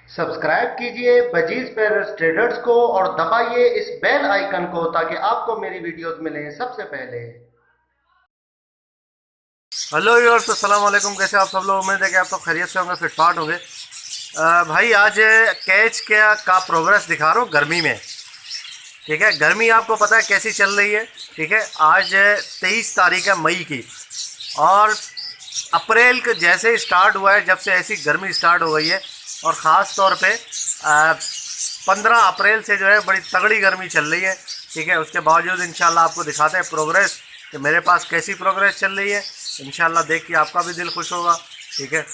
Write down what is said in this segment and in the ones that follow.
Subscribe कीजिए budgies पेरस traders को और दबाइए इस बेल आइकन को ताकि आपको मेरी वीडियोस मिलें सबसे पहले। हेलो व्यूअर्स, अस्सलाम वालेकुम। कैसे आप सब लोग? उम्मीद है कि आप सब खैरियत से होंगे, फिटफाट होंगे। भाई आज कैच का प्रोग्रेस दिखा रहा हूँ गर्मी में। ठीक है, गर्मी आपको पता है कैसी चल रही है। ठीक है, आज 23 तारीख है मई की, और अप्रैल के जैसे स्टार्ट हुआ है, जब से ऐसी गर्मी स्टार्ट हो गई है। और ख़ास तौर पे 15 अप्रैल से जो है बड़ी तगड़ी गर्मी चल रही है। ठीक है, उसके बावजूद इंशाल्लाह आपको दिखाते हैं प्रोग्रेस कि मेरे पास कैसी प्रोग्रेस चल रही है। इंशाल्लाह देख के आपका भी दिल खुश होगा। ठीक है,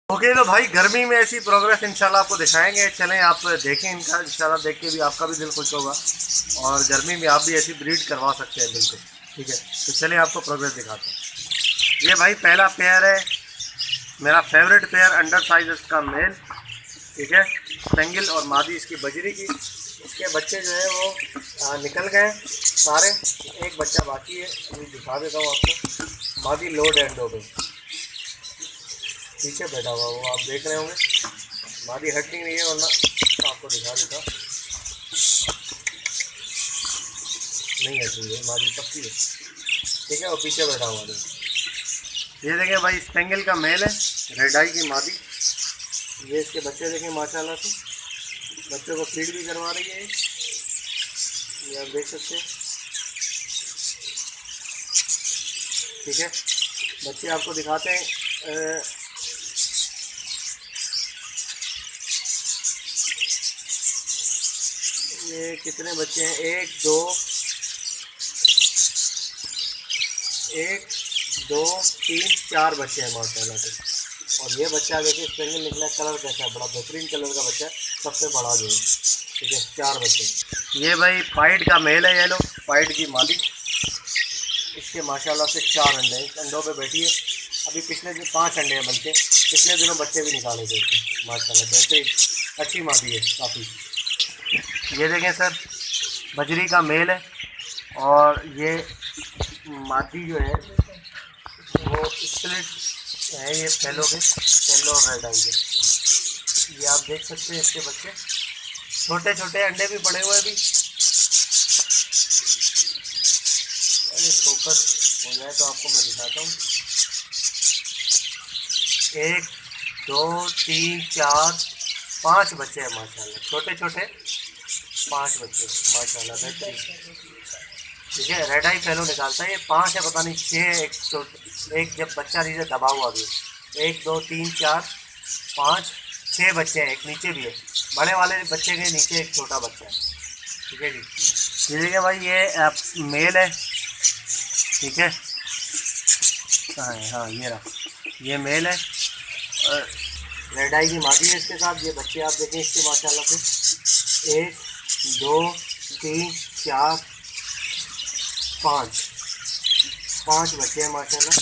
ओके। तो भाई गर्मी में ऐसी प्रोग्रेस इंशाल्लाह आपको दिखाएंगे। चलें आप देखें इनका, इंशाल्लाह देख के भी आपका भी दिल खुश होगा, और गर्मी में आप भी ऐसी ब्रीड करवा सकते हैं बिल्कुल। ठीक है, तो चलें आपको प्रोग्रेस दिखाते हैं। ये भाई पहला पेयर है, मेरा फेवरेट पेयर, अंडर साइज का मेल। ठीक है, सेंगिल और मादी इसकी बजरी की। इसके बच्चे जो है वो निकल गए सारे, एक बच्चा बाकी है, अभी दिखा देता हूँ आपको। मादी लोड एंड हो गई, पीछे बैठा हुआ वो आप देख रहे होंगे। मादी हट नहीं रही है, वरना तो आपको दिखा देता। नहीं हट रही है मादी, पक्की है। ठीक है, वो पीछे बैठा हुआ है। ये देखें भाई, स्पेंगल का मेल है, रेड आई की मादी। ये इसके बच्चे देखें माशाल्लाह से, बच्चों को फीड भी करवा रही है ये आप देख सकते हैं। ठीक है, बच्चे आपको दिखाते हैं। ये कितने बच्चे हैं? एक दो तीन चार बच्चे हैं माशाल्लाह से। और ये बच्चा देखिए स्पेंगल निकला, कलर कैसा है, बड़ा बेहतरीन कलर का बच्चा है, सबसे बड़ा जो है। ठीक है, चार बच्चे। ये भाई पाइड का मेल है, ये लो पाइड की मादी। इसके माशाल्लाह से 4 अंडे हैं, अंडों पे बैठी है। अभी पिछले दिन 5 अंडे हैं, बल्कि पिछले दिनों बच्चे भी निकाले थे इसके। माशाल्लाह बेहतरीन अच्छी मादी है काफ़ी। ये देखें सर, बजरी का मेल है, और ये मादी जो है वो स्प्लिट है। ये फैलो और रेड आई के, ये आप देख सकते हैं। इसके बच्चे छोटे छोटे अंडे भी पड़े हुए अभी। अरे फोकस हो जाए तो आपको मैं दिखाता हूँ। 1 2 3 4 5 बच्चे हैं माशाल्लाह, छोटे छोटे 5 बच्चे माशाल्लाह बेहतरीन। ठीक है, रेड आई फैलो निकालता है। ये 5 है, पता नहीं 6 है। एक जब बच्चा नीचे दबा हुआ भी है। 1 2 3 4 5 6 बच्चे हैं, एक नीचे भी है। बड़े वाले बच्चे के नीचे एक छोटा बच्चा है। ठीक है जी, ये देखिए भाई, ये मेल है। ठीक है, हाँ हाँ ये रहा, ये मेल है, और रेड आई की मादी है इसके साथ। ये बच्चे आप देखें इसके माशाल्लाह से, 1 2 3 4 5 बच्चे हैं माशाल्लाह।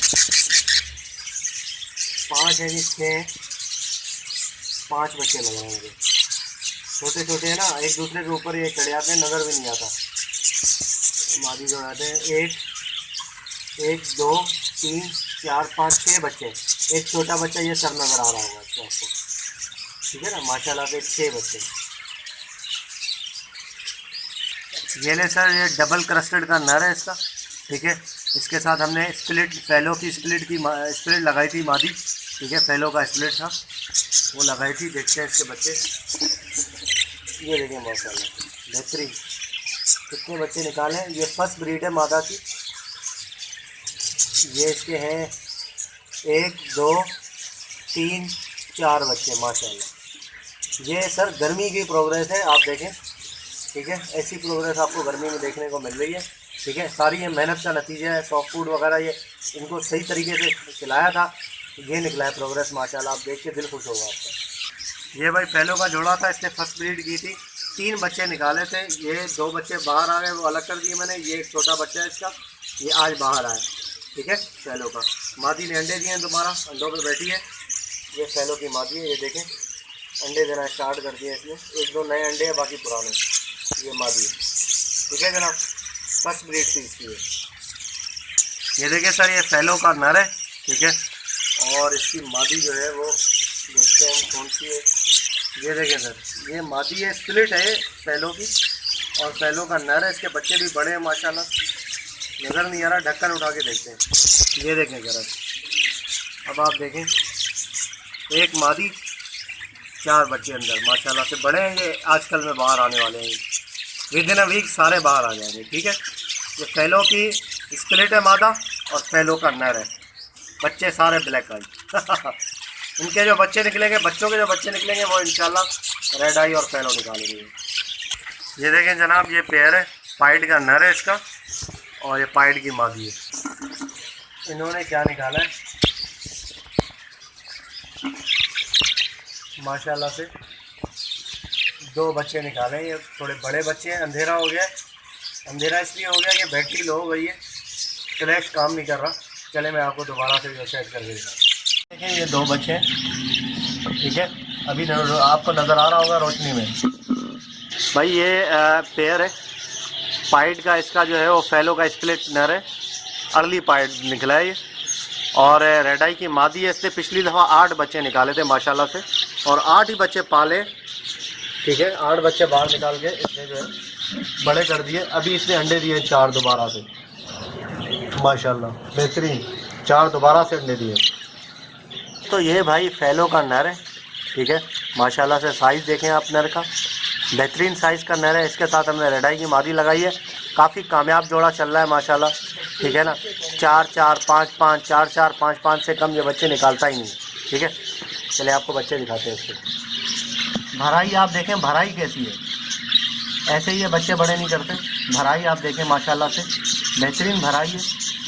5 है जी, 6 हैं, 5 बच्चे लग रहे हैं। छोटे छोटे हैं ना, एक दूसरे के ऊपर ये चढ़ जाते हैं, नज़र भी नहीं आता। मादी जो आते हैं, 1 2 3 4 5 6 बच्चे। एक छोटा बच्चा ये सब नज़र आ रहा होगा इसको आपको। ठीक है ना, माशाल्लाह से 6 बच्चे। ये ले सर, ये डबल क्रस्टेड का नर है इसका। ठीक है, इसके साथ हमने स्प्लिट फैलो की स्प्लिट लगाई थी मादी। ठीक है, फैलो का स्प्लिट था वो लगाई थी। देखते हैं इसके बच्चे, ये देखें माशाल्लाह बेहतरीन कितने बच्चे निकाले। ये फर्स्ट ब्रीड है मादा की। ये इसके हैं 1 2 3 4 बच्चे माशाल्लाह। ये सर गर्मी की प्रोग्रेस है, आप देखें। ठीक है, ऐसी प्रोग्रेस आपको गर्मी में देखने को मिल रही है। ठीक है, सारी ये मेहनत का नतीजा है। सॉफ्ट फूड वगैरह ये इनको सही तरीके से खिलाया था, ये निकला है प्रोग्रेस माशाल्लाह। आप देख के दिल खुश होगा आपका। ये भाई फैलो का जोड़ा था, इसने फर्स्ट ब्रीड की थी। 3 बच्चे निकाले थे, ये 2 बच्चे बाहर आ गए, वो अलग कर दिए मैंने। ये एक छोटा बच्चा है इसका, ये आज बाहर आया। ठीक है, फैलो का। मादी ने अंडे दिए हैं दोबारा, अंडों पर बैठी है। ये फैलो की मादी है, ये देखें अंडे देना स्टार्ट कर दिए इसने। 1 2 नए अंडे हैं, बाकी पुराने। ये मादी है। ठीक है जनाब, फर्स्ट ब्रीड थी इसकी है। ये देखिए सर, ये फैलो का नर है। ठीक है, और इसकी मादी जो है वो देखते हैं हम कौन सी है। ये देखें सर, ये मादी है, स्प्लिट है फैलो की, और फैलो का नर है। इसके बच्चे भी बड़े हैं माशाल्लाह, नज़र नहीं आ रहा, ढक्कन उठा के देखते हैं। ये देखें जरा, अब आप देखें, एक मादी, 4 बच्चे अंदर माशाल्लाह से बड़े हैं। ये आजकल में बाहर आने वाले हैं, विद इन अ वीक सारे बाहर आ जाएंगे। ठीक है, ये फैलो की स्प्लिट है मादा और फैलो का नर है। बच्चे सारे ब्लैक आई इनके जो बच्चे निकलेंगे, बच्चों के जो बच्चे निकलेंगे वो इंशाल्लाह रेड आई और फैलो निकालेंगे। ये देखें जनाब, ये पेयर है, पाइड का नर है इसका, और ये पाइड की मादी है। इन्होंने क्या निकाला है माशाल्लाह से, 2 बच्चे निकाले। ये थोड़े बड़े बच्चे हैं। अंधेरा हो गया, अंधेरा इसलिए हो गया कि बैटरी लो हो गई है, फ्लैश काम नहीं कर रहा। चले मैं आपको दोबारा से सेट करके दिखाऊँ। देखें ये 2 बच्चे हैं, ठीक है, अभी आपको नज़र आ रहा होगा रोशनी में। भाई ये पेयर है पाइड का, इसका जो है वो फैलो का स्प्लिट नर है, अर्ली पाइड निकला है ये, और रेड आई की मादी है। इसने पिछली दफ़ा 8 बच्चे निकाले थे माशाल्लाह से, और 8 ही बच्चे पाले। ठीक है, 8 बच्चे बाहर निकाल के इसने जो है बड़े कर दिए। अभी इसने अंडे दिए 4 दोबारा से माशाल्लाह, बेहतरीन 4 दोबारा से अंडे दिए। तो ये भाई फैलो का नर है, ठीक है, माशाल्लाह से साइज़ देखें आप नर का, बेहतरीन साइज़ का नर है। इसके साथ हमने रेड आई की मादी लगाई है, काफ़ी कामयाब जोड़ा चल रहा है माशाल्लाह। ठीक है ना, 4-4, 5-5, 4-4, 5-5 से कम ये बच्चे निकालता ही नहीं। ठीक है, चलिए आपको बच्चे दिखाते हैं इसके। भराई आप देखें, भराई कैसी है, ऐसे ही ये बच्चे बड़े नहीं करते। भराई आप देखें माशाल्लाह से, बेहतरीन भराई है।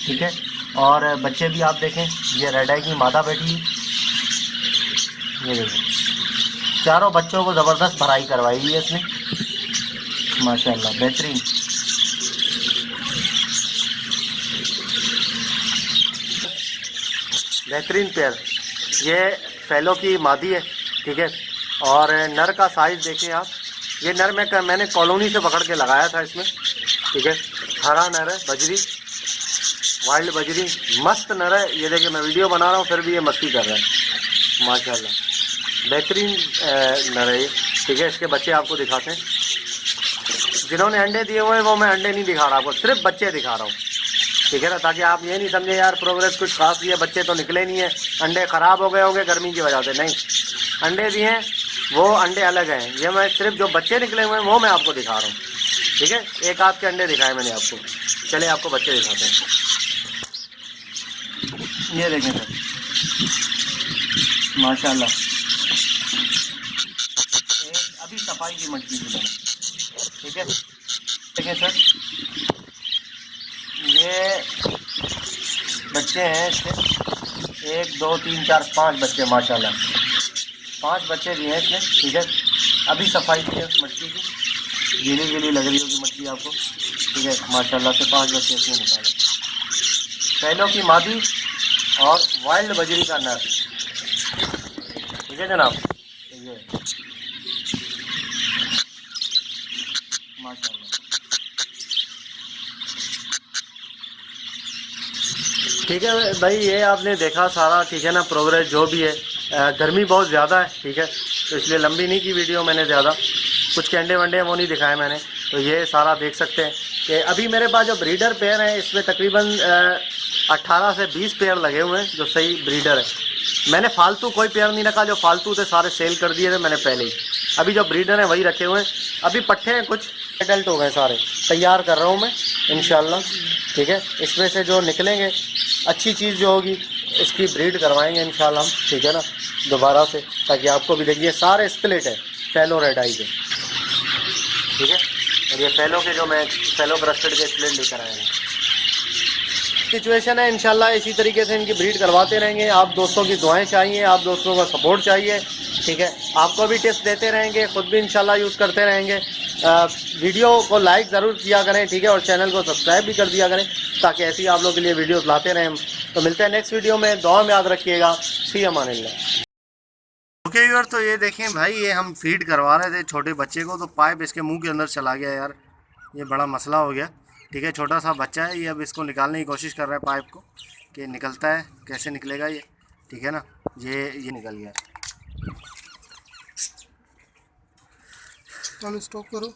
ठीक है, और बच्चे भी आप देखें, ये रेड आई की मादा बैठी है, ये देखें, चारों बच्चों को ज़बरदस्त भराई करवाई है इसने माशाल्लाह, बेहतरीन। बेहतरीन पेयर, ये फैलो की मादी है। ठीक है, और नर का साइज़ देखिए आप, ये नर मैंने कॉलोनी से पकड़ के लगाया था इसमें। ठीक है, हरा नर है, बजरी, वाइल्ड बजरी, मस्त नर है। ये देखिए मैं वीडियो बना रहा हूँ फिर भी ये मस्ती कर रहा है माशाल्लाह, बेहतरीन नर है ये। ठीक है, इसके बच्चे आपको दिखाते हैं। जिन्होंने अंडे दिए हुए हैं वो मैं अंडे नहीं दिखा रहा आपको, सिर्फ बच्चे दिखा रहा हूँ। ठीक है ना, ताकि आप ये नहीं समझे यार प्रोग्रेस कुछ खास दिए, बच्चे तो निकले नहीं है, अंडे ख़राब हो गए होंगे गर्मी की वजह से। नहीं, अंडे दिए हैं, वो अंडे अलग हैं। ये मैं सिर्फ जो बच्चे निकले हुए हैं वो मैं आपको दिखा रहा हूँ। ठीक है, एक आध के अंडे दिखाए मैंने आपको। चले आपको बच्चे दिखाते हैं। ये देखें सर माशाल्लाह, एक अभी सफाई की मछली की तरह। ठीक है, देखें सर, ये बच्चे हैं इसके, 1 2 3 4 5 बच्चे माशाल्लाह, 5 बच्चे भी हैं इसमें। ठीक है, अभी सफाई की है मछली की, गीली गीली लग रही होगी मछली आपको। ठीक है, माशाल्लाह से 5 बच्चे इसमें निकाले। फैलो की मादी और वाइल्ड बजरी का नर। ठीक है जनाब, ये माशाल्लाह। ठीक है भाई, ये आपने देखा सारा। ठीक है ना, प्रोग्रेस जो भी है, गर्मी बहुत ज़्यादा है। ठीक है, तो इसलिए लंबी नहीं की वीडियो मैंने ज़्यादा, कुछ के अंडे वंडे वो नहीं दिखाए मैंने। तो ये सारा देख सकते हैं कि अभी मेरे पास जो ब्रीडर पेयर हैं इसमें तकरीबन 18 से 20 पेयर लगे हुए हैं जो सही ब्रीडर है। मैंने फालतू कोई पेयर नहीं रखा, जो फालतू थे सारे सेल कर दिए थे मैंने पहले ही। अभी जो ब्रीडर हैं वही रखे हुए हैं। अभी पट्ठे हैं, कुछ एडल्ट हो गए, सारे तैयार कर रहा हूँ मैं इंशाल्लाह। ठीक है, इसमें से जो निकलेंगे अच्छी चीज़ जो होगी इसकी ब्रीड करवाएंगे इंशाल्लाह हम। ठीक है ना, दोबारा से, ताकि आपको भी देखिए सारे स्प्लिट है फैलो रेड आई के। ठीक है, और ये फैलो के जो मैं फैलो ब्रेस्टेड के स्प्लिट लेकर आया हूँ। सिचुएशन है, इंशाल्लाह इसी तरीके से इनकी ब्रीड करवाते रहेंगे। आप दोस्तों की दुआएं चाहिए, आप दोस्तों का सपोर्ट चाहिए। ठीक है, आपको भी टिप्स देते रहेंगे, ख़ुद भी इंशाल्लाह यूज़ करते रहेंगे। वीडियो को लाइक ज़रूर किया करें। ठीक है, और चैनल को सब्सक्राइब भी कर दिया करें, ताकि ऐसी आप लोगों के लिए वीडियोस लाते रहें। तो मिलते हैं नेक्स्ट वीडियो में, दुआ में याद रखिएगा। फ़ी अमानिल्लाह। ओके यार, तो ये देखें भाई, ये हम फीड करवा रहे थे छोटे बच्चे को, तो पाइप इसके मुंह के अंदर चला गया यार, ये बड़ा मसला हो गया। ठीक है, छोटा सा बच्चा है ये, अब इसको निकालने की कोशिश कर रहा है पाइप को, कि निकलता है, कैसे निकलेगा ये। ठीक है ना, ये निकल गया। कॉल स्टॉप करो।